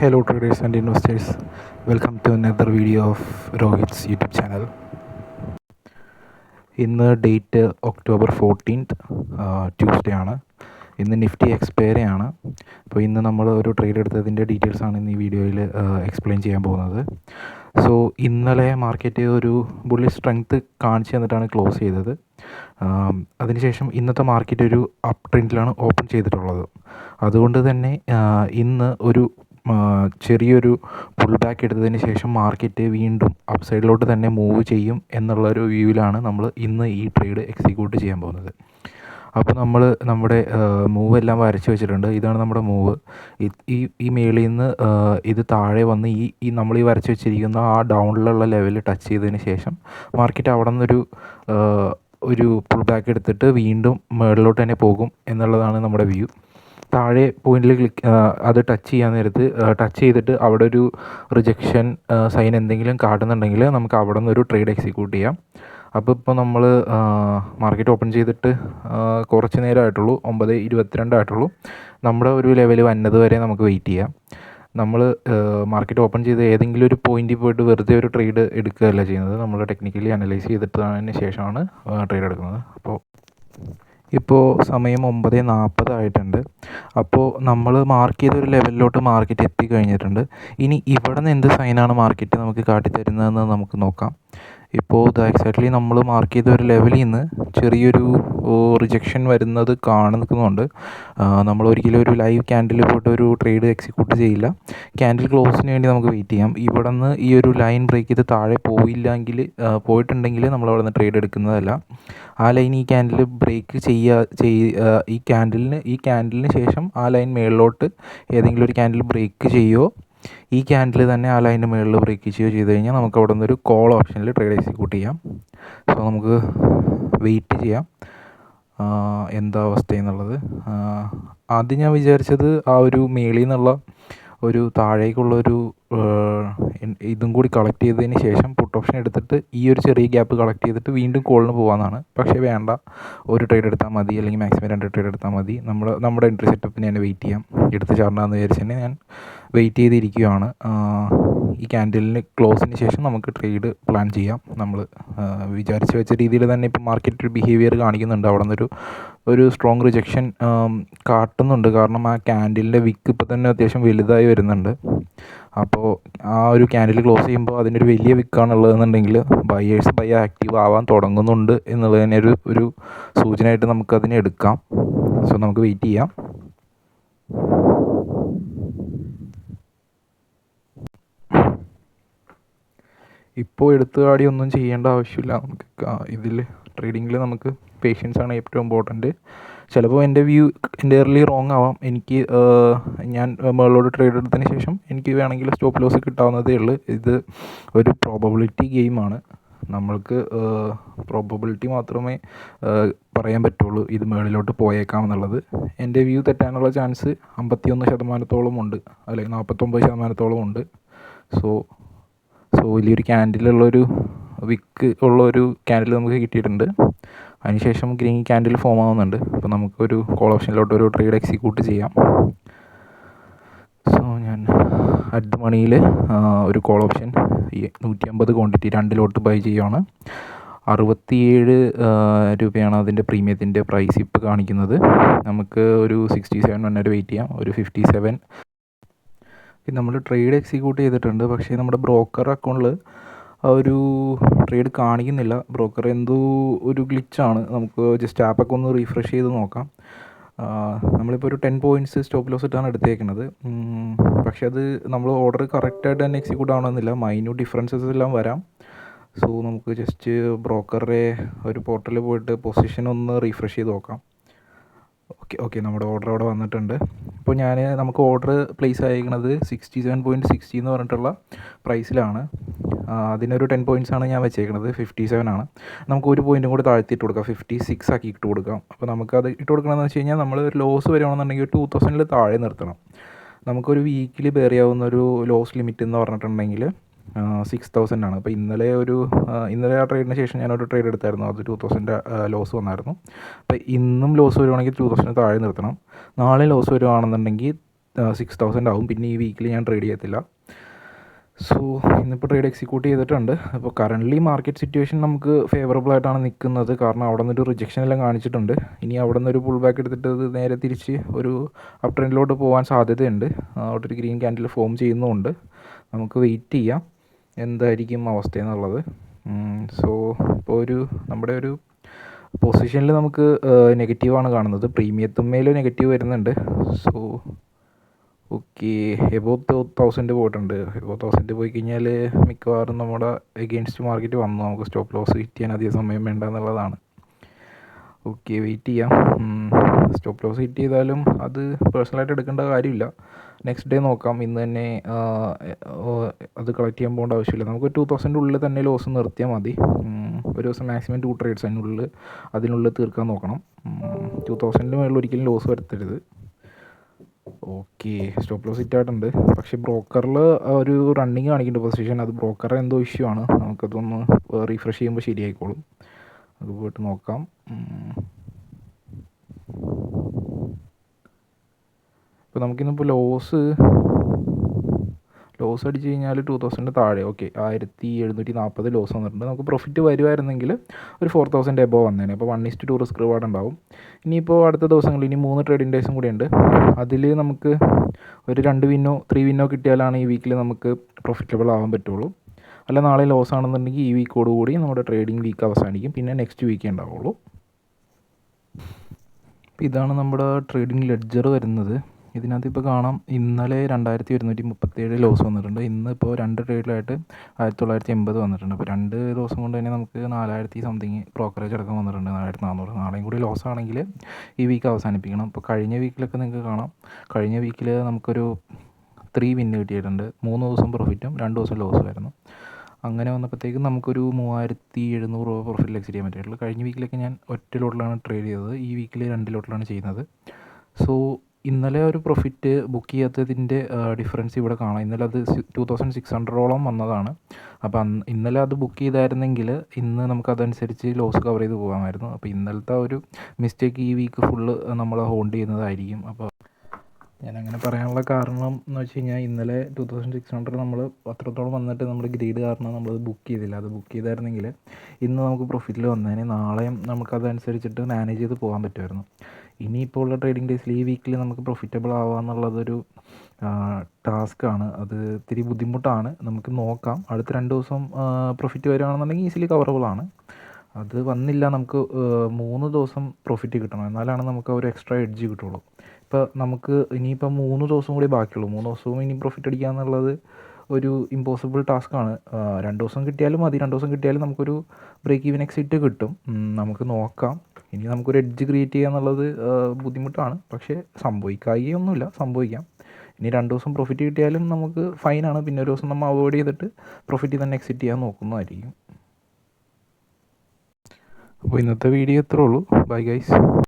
Hello traders and investors, welcome to another video of Rohit's YouTube channel. ഇന്ന് date October 14th Tuesday ആണ്. ഇന്ന് Nifty expiry ആണ്. അപ്പോൾ ഇന്ന് നമ്മൾ ഒരു ട്രേഡ് എടുത്തതിൻ്റെ ഡീറ്റെയിൽസ് ആണ് ഇന്ന് ഈ വീഡിയോയിൽ എക്സ്പ്ലെയിൻ ചെയ്യാൻ പോകുന്നത്. സോ ഇന്നലെ മാർക്കറ്റ് ഒരു ബുള്ളിഷ് സ്ട്രെങ്ത് കാണിച്ചു തന്നിട്ടാണ് ക്ലോസ് ചെയ്തത്. അതിനുശേഷം ഇന്നത്തെ മാർക്കറ്റ് ഒരു അപ്പ് ട്രെൻഡിലാണ് ഓപ്പൺ ചെയ്തിട്ടുള്ളത്. അതുകൊണ്ട് തന്നെ ഇന്ന് ഒരു ചെറിയൊരു പുൾ ബാക്ക് എടുത്തതിന് ശേഷം മാർക്കറ്റ് വീണ്ടും അപ്പ് സൈഡിലോട്ട് തന്നെ മൂവ് ചെയ്യും എന്നുള്ളൊരു വ്യൂവിലാണ് നമ്മൾ ഇന്ന് ഈ ട്രേഡ് എക്സിക്യൂട്ട് ചെയ്യാൻ പോകുന്നത്. അപ്പോൾ നമ്മൾ നമ്മുടെ മൂവ് എല്ലാം വരച്ച് വെച്ചിട്ടുണ്ട്. ഇതാണ് നമ്മുടെ മൂവ്. ഈ മേളിൽ നിന്ന് ഇത് താഴെ വന്ന് ഈ നമ്മൾ ഈ വരച്ച് വെച്ചിരിക്കുന്ന ആ ഡൗണിലുള്ള ലെവൽ ടച്ച് ചെയ്തതിന് ശേഷം മാർക്കറ്റ് അവിടെ നിന്നൊരു ഒരു പുൾ ബാക്ക് എടുത്തിട്ട് വീണ്ടും മുകളിലോട്ട് തന്നെ പോകും എന്നുള്ളതാണ് നമ്മുടെ വ്യൂ. താഴെ പോയിന്റിൽ അത് ടച്ച് ചെയ്യാൻ നേരത്ത് ടച്ച് ചെയ്തിട്ട് അവിടെ ഒരു റിജക്ഷൻ സൈൻ എന്തെങ്കിലും കാട്ടുന്നുണ്ടെങ്കിൽ നമുക്ക് അവിടെ നിന്നൊരു ട്രേഡ് എക്സിക്യൂട്ട് ചെയ്യാം. അപ്പോൾ ഇപ്പോൾ നമ്മൾ മാർക്കറ്റ് ഓപ്പൺ ചെയ്തിട്ട് കുറച്ച് നേരമായിട്ടുള്ളൂ, 9:22 ആയിട്ടുള്ളൂ. നമ്മുടെ ഒരു ലെവൽ വന്നത് വരെ നമുക്ക് വെയിറ്റ് ചെയ്യാം. നമ്മൾ മാർക്കറ്റ് ഓപ്പൺ ചെയ്ത് ഏതെങ്കിലും ഒരു പോയിന്റിൽ പോയിട്ട് വെറുതെ ഒരു ട്രേഡ് എടുക്കുകയല്ല ചെയ്യുന്നത്. നമ്മൾ ടെക്നിക്കലി അനലൈസ് ചെയ്തിട്ടതിന് ശേഷമാണ് ട്രേഡ് എടുക്കുന്നത്. ഇപ്പോൾ സമയം 9:40 ആയിട്ടുണ്ട്. അപ്പോൾ നമ്മൾ മാർക്ക് ചെയ്ത ഒരു ലെവലിലോട്ട് മാർക്കറ്റ് എത്തിക്കഴിഞ്ഞിട്ടുണ്ട്. ഇനി ഇവിടെ നിന്ന് എന്ത് സൈനാണ് മാർക്കറ്റ് നമുക്ക് കാട്ടിത്തരുന്നതെന്ന് നമുക്ക് നോക്കാം. ഇപ്പോൾ ഇത് എക്സാക്ട്ലി നമ്മൾ മാർക്ക് ചെയ്ത ഒരു ലെവലിൽ നിന്ന് ചെറിയൊരു റിജക്ഷൻ വരുന്നത് കാണുന്നുണ്ട്. നമ്മൾ ഒരിക്കലും ഒരു ലൈവ് ക്യാൻഡിൽ പോയിട്ട് ഒരു ട്രേഡ് എക്സിക്യൂട്ട് ചെയ്യില്ല. ക്യാൻഡിൽ ക്ലോസിന് വേണ്ടി നമുക്ക് വെയിറ്റ് ചെയ്യാം. ഇവിടെ നിന്ന് ഈ ഒരു ലൈൻ ബ്രേക്ക് ചെയ്ത് താഴെ പോയിട്ടുണ്ടെങ്കിൽ നമ്മൾ അവിടെ നിന്ന് ട്രേഡ് എടുക്കുന്നതല്ല. ആ ലൈൻ ഈ ക്യാൻഡിൽ ബ്രേക്ക് ഈ ക്യാൻഡിലിന് ശേഷം ആ ലൈൻ മുകളിലോട്ട് ഏതെങ്കിലും ഒരു ക്യാൻഡിൽ ബ്രേക്ക് ചെയ്യുകയോ ഈ ക്യാൻഡിൽ തന്നെ ആ ലൈനിൻ്റെ മുകളിൽ ബ്രേക്ക് ചെയ്യുകയോ ചെയ്ത് കഴിഞ്ഞാൽ നമുക്ക് അവിടെ നിന്നൊരു കോൾ ഓപ്ഷനിൽ ട്രേഡ് എക്സിക്യൂട്ട് ചെയ്യാം. സോ നമുക്ക് വെയിറ്റ് ചെയ്യാം എന്താ അവസ്ഥയെന്നുള്ളത്. ആദ്യം ഞാൻ വിചാരിച്ചത് ആ ഒരു മേളിൽ നിന്നുള്ള ഒരു താഴേക്കുള്ളൊരു ഇതും കൂടി കളക്ട് ചെയ്തതിന് ശേഷം പുട്ട് ഓപ്ഷൻ എടുത്തിട്ട് ഈ ഒരു ചെറിയ ഗ്യാപ്പ് കളക്ട് ചെയ്തിട്ട് വീണ്ടും കോളിന് പോകാമെന്നാണ്. പക്ഷേ വേണ്ട, ഒരു ട്രേഡ് എടുത്താൽ മതി, അല്ലെങ്കിൽ മാക്സിമം 2 ട്രേഡ് എടുത്താൽ മതി. നമ്മുടെ എൻട്രി സെറ്റപ്പിന് തന്നെ വെയിറ്റ് ചെയ്യാം. എടുത്ത് ചാടണമെന്ന് വിചാരിച്ച് തന്നെ ഞാൻ വെയിറ്റ് ചെയ്തിരിക്കുകയാണ്. ഈ ക്യാൻഡിലിന് ക്ലോസിന് ശേഷം നമുക്ക് ട്രേഡ് പ്ലാൻ ചെയ്യാം. നമ്മൾ വിചാരിച്ച് വെച്ച രീതിയിൽ തന്നെ ഇപ്പോൾ മാർക്കറ്റ് ഒരു ബിഹേവിയർ കാണിക്കുന്നുണ്ട്. അവിടെ നിന്നൊരു സ്ട്രോങ് റിജക്ഷൻ കാട്ടുന്നുണ്ട്. കാരണം ആ ക്യാൻഡിലിൻ്റെ വിക്ക് ഇപ്പോൾ തന്നെ അത്യാവശ്യം വലുതായി വരുന്നുണ്ട്. അപ്പോൾ ആ ഒരു ക്യാൻഡിൽ ക്ലോസ് ചെയ്യുമ്പോൾ അതിനൊരു വലിയ വിക്കാണുള്ളതെന്നുണ്ടെങ്കിൽ ബയേഴ്സ് ആക്റ്റീവ് ആവാൻ തുടങ്ങുന്നുണ്ട് എന്നുള്ളതിനെ ഒരു സൂചനയായിട്ട് നമുക്കതിനെ എടുക്കാം. സോ നമുക്ക് വെയിറ്റ് ചെയ്യാം. ഇപ്പോൾ എടുത്തുകാടി ഒന്നും ചെയ്യേണ്ട ആവശ്യമില്ല. നമുക്ക് ഇതിൽ ട്രേഡിങ്ങിൽ നമുക്ക് പേഷ്യൻസാണ് ഏറ്റവും ഇമ്പോർട്ടൻറ്റ്. ചിലപ്പോൾ എൻ്റെ വ്യൂ എൻ്റയർലി റോങ് ആവാം. ഞാൻ മുകളിലോട്ട് ട്രേഡ് എടുത്തതിന് ശേഷം എനിക്ക് വേണമെങ്കിൽ സ്റ്റോപ്പ് ലോസ് കിട്ടാവുന്നതേ ഉള്ളൂ. ഇത് ഒരു പ്രോബബിലിറ്റി ഗെയിമാണ്. നമ്മൾക്ക് പ്രോബബിലിറ്റി മാത്രമേ പറയാൻ പറ്റുള്ളൂ ഇത് മുകളിലോട്ട് പോയേക്കാം എന്നുള്ളത്. എൻ്റെ വ്യൂ തെറ്റാനുള്ള ചാൻസ് 51% ഉണ്ട്, അല്ലെങ്കിൽ 49% ഉണ്ട്. സോ വലിയൊരു ക്യാൻഡിലുള്ളൊരു വിക്ക് ഉള്ളൊരു ക്യാൻഡിൽ നമുക്ക് കിട്ടിയിട്ടുണ്ട്. അതിനുശേഷം ഗ്രീൻ ക്യാൻഡിൽ ഫോം ആവുന്നുണ്ട്. അപ്പോൾ നമുക്കൊരു കോൾ ഓപ്ഷനിലോട്ട് ഒരു ട്രേഡ് എക്സിക്യൂട്ട് ചെയ്യാം. സോ ഞാൻ അറ്റ് ദ മണിയിൽ ഒരു കോൾ ഓപ്ഷൻ 150 ക്വാണ്ടിറ്റി 2 ബൈ ചെയ്യുകയാണ്. 67 രൂപയാണ് അതിൻ്റെ പ്രീമിയത്തിൻ്റെ പ്രൈസ് ഇപ്പോൾ കാണിക്കുന്നത്. നമുക്ക് ഒരു 67 വരെ വെയിറ്റ് ചെയ്യാം. ഒരു 57 നമ്മൾ ട്രേഡ് എക്സിക്യൂട്ട് ചെയ്തിട്ടുണ്ട്. പക്ഷേ നമ്മുടെ ബ്രോക്കർ അക്കൗണ്ടിൽ ആ ഒരു ട്രേഡ് കാണിക്കുന്നില്ല. ബ്രോക്കർ എന്തോ ഒരു ഗ്ലിച്ചാണ്. നമുക്ക് ജസ്റ്റ് ആപ്പൊക്കെ ഒന്ന് റീഫ്രഷ് ചെയ്ത് നോക്കാം. നമ്മളിപ്പോൾ ഒരു 10 പോയിൻറ്റ്സ് സ്റ്റോപ്പ് ലോസ് ഇട്ടാണ് എടുത്തേക്കുന്നത്. പക്ഷേ അത് നമ്മൾ ഓർഡർ കറക്റ്റായിട്ട് തന്നെ എക്സിക്യൂട്ട് ആവണമെന്നില്ല. മൈന്യൂട്ട് ഡിഫറൻസസ് എല്ലാം വരാം. സോ നമുക്ക് ജസ്റ്റ് ബ്രോക്കറുടെ ഒരു പോർട്ടലിൽ പോയിട്ട് പൊസിഷൻ ഒന്ന് റീഫ്രഷ് ചെയ്ത് നോക്കാം. ഓക്കെ നമ്മുടെ ഓർഡർ അവിടെ വന്നിട്ടുണ്ട്. ഇപ്പോൾ നമുക്ക് ഓർഡർ പ്ലേസ് ആയിരിക്കുന്നത് 67.60 എന്ന് പറഞ്ഞിട്ടുള്ള പ്രൈസിലാണ്. അതിനൊരു 10 പോയിൻറ്റ്സ് ആണ് ഞാൻ വെച്ചേക്കുന്നത്. 57 ആണ്. നമുക്ക് ഒരു പോയിൻറ്റും കൂടി താഴ്ത്തിയിട്ട് കൊടുക്കാം, 56 ആക്കി ഇട്ട് കൊടുക്കാം. അപ്പോൾ നമുക്കത് ഇട്ട് കൊടുക്കണമെന്ന് വെച്ച് കഴിഞ്ഞാൽ നമ്മൾ ഒരു ലോസ് വരികയാണെന്നുണ്ടെങ്കിൽ 2000 താഴെ നിർത്തണം. നമുക്കൊരു വീക്കിലി ബെയർ ചെയ്യാവുന്ന ഒരു ലോസ് ലിമിറ്റ് എന്ന് പറഞ്ഞിട്ടുണ്ടെങ്കിൽ 6000 ആണ്. അപ്പോൾ ഇന്നലെ ആ ട്രേഡിന് ശേഷം ഞാനൊരു ട്രേഡ് എടുത്തായിരുന്നു. അത് 2000 ലോസ് വന്നായിരുന്നു. അപ്പോൾ ഇന്നും ലോസ് വരുവാണെങ്കിൽ 2000 താഴെ നിർത്തണം. നാളെ ലോസ് വരുവാണെന്നുണ്ടെങ്കിൽ 6000 ആവും. പിന്നെ ഈ വീക്കിൽ ഞാൻ ട്രേഡ് ചെയ്യത്തില്ല. സോ ഇന്നിപ്പോൾ ട്രേഡ് എക്സിക്യൂട്ട് ചെയ്തിട്ടുണ്ട്. അപ്പോൾ കറൻ്റ്ലി മാർക്കറ്റ് സിറ്റുവേഷൻ നമുക്ക് ഫേവറബിൾ ആയിട്ടാണ് നിൽക്കുന്നത്. കാരണം അവിടെ നിന്നൊരു റിജക്ഷൻ എല്ലാം കാണിച്ചിട്ടുണ്ട്. ഇനി അവിടെ നിന്നൊരു പുൾ ബാക്ക് എടുത്തിട്ട് ഇത് നേരെ തിരിച്ച് ഒരു അപ് ട്രെൻഡിലോട്ട് പോകാൻ സാധ്യതയുണ്ട്. അവിടെ ഒരു ഗ്രീൻ ക്യാൻഡിൽ ഫോം ചെയ്യുന്നുമുണ്ട്. നമുക്ക് വെയിറ്റ് ചെയ്യാം എന്തായിരിക്കും അവസ്ഥയെന്നുള്ളത്. സോ ഇപ്പോൾ നമ്മുടെ ഒരു പൊസിഷനിൽ നമുക്ക് നെഗറ്റീവാണ് കാണുന്നത്. പ്രീമിയത്തുമ്മേലും നെഗറ്റീവ് വരുന്നുണ്ട്. സോ ഓക്കെ, എബോവ് 1000 പോയിട്ടുണ്ട്. എബോവ് 1000 പോയി കഴിഞ്ഞാൽ മിക്കവാറും നമ്മുടെ എഗെയിൻസ്റ്റ് മാർക്കറ്റ് വന്നു. നമുക്ക് സ്റ്റോപ്പ് ലോസ് ഹിറ്റ് ചെയ്യാൻ അധികം സമയം വേണ്ട എന്നുള്ളതാണ്. ഓക്കെ, വെയിറ്റ് ചെയ്യാം. സ്റ്റോപ്പ് ലോസ് ഹിറ്റ് ചെയ്താലും അത് പേഴ്സണലായിട്ട് എടുക്കേണ്ട കാര്യമില്ല. നെക്സ്റ്റ് ഡേ നോക്കാം. ഇന്ന് തന്നെ അത് കളക്ട് ചെയ്യാൻ പോകേണ്ട ആവശ്യമില്ല. നമുക്ക് 2000 ഉള്ളിൽ തന്നെ ലോസ് നിർത്തിയാൽ മതി. ഒരു ദിവസം മാക്സിമം 2 ട്രേഡ്സ് അതിനുള്ളിൽ തീർക്കാൻ നോക്കണം. 2000 മുകളിൽ ഒരിക്കലും ലോസ് വരുത്തരുത്. ഓക്കെ, സ്റ്റോപ്പ് ലോസ് ഹിറ്റ് ആയിട്ടുണ്ട്. പക്ഷേ ബ്രോക്കറിൽ ഒരു റണ്ണിങ് കാണിക്കുന്നുണ്ട് പൊസിഷൻ. അത് ബ്രോക്കറുടെ എന്തോ ഇഷ്യൂ ആണ്. നമുക്കതൊന്ന് റീഫ്രഷ് ചെയ്യുമ്പോൾ ശരിയായിക്കോളും. അത് പോയിട്ട് നോക്കാം. ഇപ്പോൾ നമുക്കിന്നിപ്പോൾ ലോസ് അടിച്ച് കഴിഞ്ഞാൽ 2000 താഴെ. ഓക്കെ, 1740 ലോസ് വന്നിട്ടുണ്ട്. നമുക്ക് പ്രോഫിറ്റ് വരുമായിരുന്നെങ്കിൽ ഒരു 4000 എബോവ് വന്നേനെ. അപ്പോൾ 1:2 റിസ്ക് റിവാർഡ് ഉണ്ടാവും. ഇനിയിപ്പോൾ അടുത്ത ദിവസങ്ങളിൽ ഇനി 3 ട്രേഡിംഗ് ഡേയ്സും കൂടി ഉണ്ട്. അതിൽ നമുക്ക് ഒരു 2 വിന്നോ 3 വിന്നോ കിട്ടിയാലാണ് ഈ വീക്കിൽ നമുക്ക് പ്രോഫിറ്റബിൾ ആവാൻ പറ്റുള്ളൂ. അല്ല നാളെ ലോസ് ആണെന്നുണ്ടെങ്കിൽ ഈ വീക്കോടുകൂടി നമ്മുടെ ട്രേഡിംഗ് വീക്ക് അവസാനിക്കും. പിന്നെ നെക്സ്റ്റ് വീക്കേ ഉണ്ടാവുള്ളൂ. അപ്പോൾ ഇതാണ് നമ്മുടെ ട്രേഡിംഗ് ലെഡ്ജർ വരുന്നത്. ഇതിനകത്ത് ഇപ്പോൾ കാണാം ഇന്നലെ 2137 ലോസ് വന്നിട്ടുണ്ട്. ഇന്നിപ്പോൾ 2 ട്രേഡിലായിട്ട് 1980 വന്നിട്ടുണ്ട്. അപ്പോൾ 2 ദിവസം കൊണ്ട് തന്നെ നമുക്ക് 4000 സംതിങ് ബ്രോക്കറേജ് അടക്കം വന്നിട്ടുണ്ട്. 4400. നാളെയും കൂടി ലോസ് ആണെങ്കിൽ ഈ വീക്ക് അവസാനിപ്പിക്കണം. ഇപ്പോൾ കഴിഞ്ഞ വീക്കിലൊക്കെ നിങ്ങൾക്ക് കാണാം, കഴിഞ്ഞ വീക്കിൽ നമുക്കൊരു 3 വിന്ന് കിട്ടിയിട്ടുണ്ട്. 3 ദിവസം പ്രോഫിറ്റും 2 ദിവസം ലോസും ആയിരുന്നു. അങ്ങനെ വന്നപ്പോഴത്തേക്കും നമുക്കൊരു 3700 രൂപ പ്രോഫിറ്റിൽ എക്സിറ്റ് ചെയ്യാൻ പറ്റിയിട്ടുള്ളൂ. കഴിഞ്ഞ വീക്കിലൊക്കെ ഞാൻ ഒറ്റ ലോട്ടിലാണ് ട്രേഡ് ചെയ്തത്. ഈ വീക്കിൽ 2 ലോട്ടിലാണ് ചെയ്യുന്നത്. സോ ഇന്നലെ ഒരു പ്രോഫിറ്റ് ബുക്ക് ചെയ്യാത്തതിൻ്റെ ഡിഫറൻസ് ഇവിടെ കാണാം. ഇന്നലെ അത് 2600 വന്നതാണ്. അപ്പോൾ ഇന്നലെ അത് ബുക്ക് ചെയ്തായിരുന്നെങ്കിൽ ഇന്ന് നമുക്കതനുസരിച്ച് ലോസ് കവർ ചെയ്ത് പോകാമായിരുന്നു. അപ്പോൾ ഇന്നലത്തെ ഒരു മിസ്റ്റേക്ക് ഈ വീക്ക് ഫുള്ള് നമ്മൾ ഹോൾഡ് ചെയ്യുന്നതായിരിക്കും. അപ്പോൾ ഞാനങ്ങനെ പറയാനുള്ള കാരണം എന്ന് വെച്ച് കഴിഞ്ഞാൽ ഇന്നലെ 2600 നമ്മൾ അത്രത്തോളം വന്നിട്ട് നമ്മൾ ഗ്രീഡ് കാരണം നമ്മളത് ബുക്ക് ചെയ്തില്ല. അത് ബുക്ക് ചെയ്തായിരുന്നെങ്കിൽ ഇന്ന് നമുക്ക് പ്രോഫിറ്റിൽ വന്നതിന് നാളെയും നമുക്കതനുസരിച്ചിട്ട് മാനേജ് ചെയ്ത് പോകാൻ പറ്റുമായിരുന്നു. ഇനിയിപ്പോൾ ഉള്ള ട്രേഡിംഗ് ഡേയ്സിൽ ഈ വീക്കിൽ നമുക്ക് പ്രോഫിറ്റബിൾ ആവുക എന്നുള്ളതൊരു ടാസ്ക്കാണ്. അത് ഇത്തിരി ബുദ്ധിമുട്ടാണ്. നമുക്ക് നോക്കാം. അടുത്ത 2 ദിവസം പ്രോഫിറ്റ് വരികയാണെന്നുണ്ടെങ്കിൽ ഈസിലി കവറബിളാണ്. അത് വന്നില്ല, നമുക്ക് 3 ദിവസം പ്രോഫിറ്റ് കിട്ടണം. എന്നാലാണ് നമുക്ക് ഒരു എക്സ്ട്രാ എഡ്ജ് കിട്ടുള്ളൂ. ഇപ്പോൾ നമുക്ക് ഇനിയിപ്പോൾ 3 ദിവസം കൂടി ബാക്കിയുള്ളൂ. 3 ദിവസവും ഇനി പ്രോഫിറ്റ് അടിക്കുക എന്നുള്ളത് ഒരു ഇമ്പോസിബിൾ ടാസ്ക്കാണ്. 2 ദിവസം കിട്ടിയാലും മതി. 2 ദിവസം കിട്ടിയാലും നമുക്കൊരു ബ്രേക്ക് ഈവൻ എക്സിറ്റ് കിട്ടും. നമുക്ക് നോക്കാം. ഇനി നമുക്കൊരു എഡ്ജ് ക്രിയേറ്റ് ചെയ്യുക എന്നുള്ളത് ബുദ്ധിമുട്ടാണ്. പക്ഷേ സംഭവിക്കായികയൊന്നുമില്ല, സംഭവിക്കാം. ഇനി 2 ദിവസം പ്രോഫിറ്റ് കിട്ടിയാലും നമുക്ക് ഫൈനാണ്. പിന്നെ ഒരു ദിവസം നമ്മൾ അവോയ്ഡ് ചെയ്തിട്ട് പ്രോഫിറ്റ് തന്നെ എക്സിറ്റ് ചെയ്യാൻ നോക്കുന്നതായിരിക്കും. അപ്പോൾ ഇന്നത്തെ വീഡിയോ ഇത്രേ ഉള്ളൂ. Bye guys.